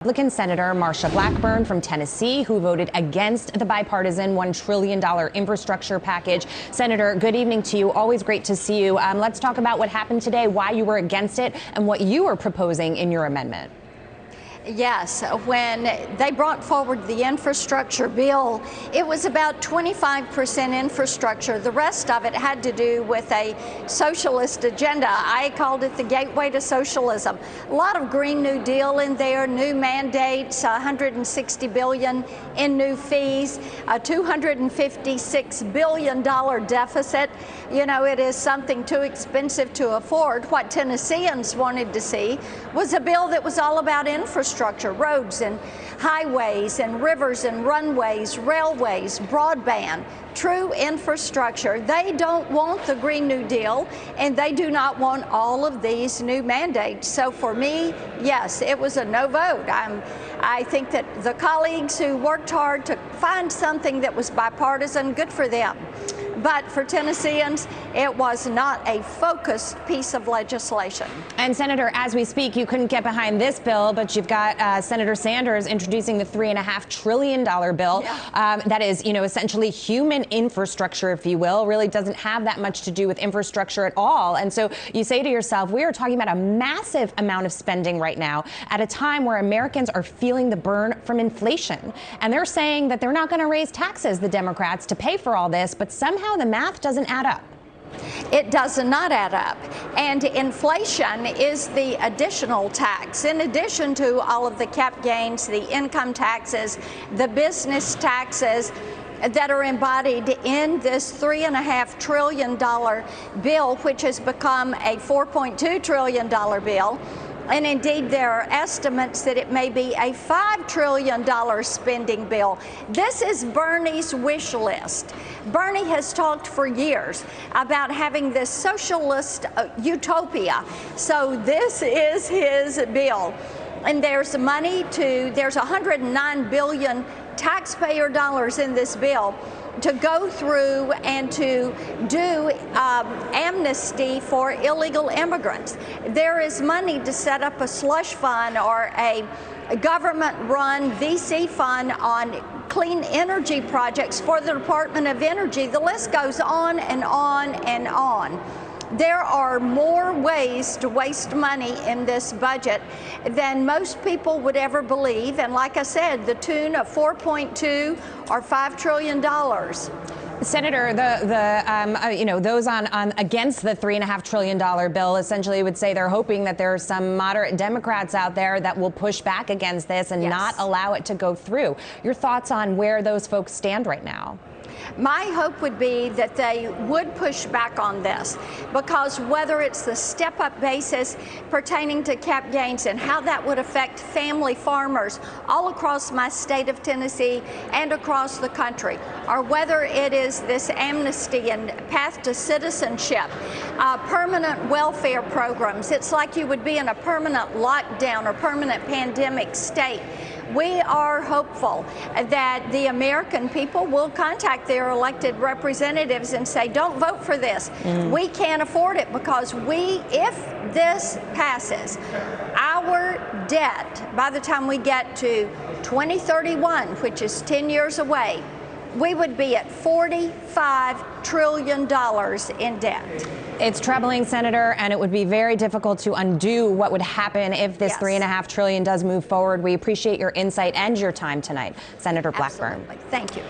Republican Senator Marsha Blackburn from Tennessee, who voted against the bipartisan $1 trillion infrastructure package. Senator, good evening to you. Always great to see you. Let's talk about what happened today, why you were against it, and what you are proposing in your amendment. Yes, when they brought forward the infrastructure bill, it was about 25% infrastructure. The rest of it had to do with a socialist agenda. I called it the gateway to socialism. A lot of Green New Deal in there, new mandates, $160 billion in new fees, a $256 billion deficit. You know, it is something too expensive to afford. What Tennesseans wanted to see was a bill that was all about infrastructure, roads and highways and rivers and runways, railways, broadband, true infrastructure. They don't want the Green New Deal, and they do not want all of these new mandates. So for me, yes, it was a no vote. I think that the colleagues who worked hard to find something that was bipartisan, good for them. But for Tennesseans, it was not a focused piece of legislation. And Senator, as we speak, you couldn't get behind this bill, but you've got Senator Sanders introducing the $3.5 trillion bill. Yeah. That is, essentially human infrastructure, if you will, really doesn't have that much to do with infrastructure at all. And so you say to yourself, we are talking about a massive amount of spending right now at a time where Americans are feeling the burn from inflation. And they're saying that they're not going to raise taxes, the Democrats, to pay for all this, but somehow the math doesn't add up. It does not add up. And inflation is the additional tax. In addition to all of the cap gains, the income taxes, the business taxes that are embodied in this $3.5 trillion bill, which has become a $4.2 trillion bill. And indeed, there are estimates that it may be a $5 trillion spending bill. This is Bernie's wish list. Bernie has talked for years about having this socialist utopia. So this is his bill. And there's money there's $109 billion taxpayer dollars in this bill to go through and to do amnesty for illegal immigrants. There is money to set up a slush fund or a government-run VC fund on clean energy projects for the Department of Energy. The list goes on and on and on. There are more ways to waste money in this budget than most people would ever believe. And like I said, the tune of 4.2 or $5 trillion. Senator, those on against the $3.5 trillion bill essentially would say they're hoping that there are some moderate Democrats out there that will push back against this and not allow it to go through. Your thoughts on where those folks stand right now? My hope would be that they would push back on this, because whether it's the step-up basis pertaining to cap gains and how that would affect family farmers all across my state of Tennessee and across the country, or whether it is this amnesty and path to citizenship, permanent welfare programs, it's like you would be in a permanent lockdown or permanent pandemic state. We are hopeful that the American people will contact their elected representatives and say, don't vote for this. We can't afford it, because if this passes, our debt, by the time we get to 2031, which is 10 years away, we would be at $45 trillion in debt. It's troubling, Senator, and it would be very difficult to undo what would happen if this $3.5 trillion does move forward. We appreciate your insight and your time tonight, Senator Blackburn. Absolutely. Thank you.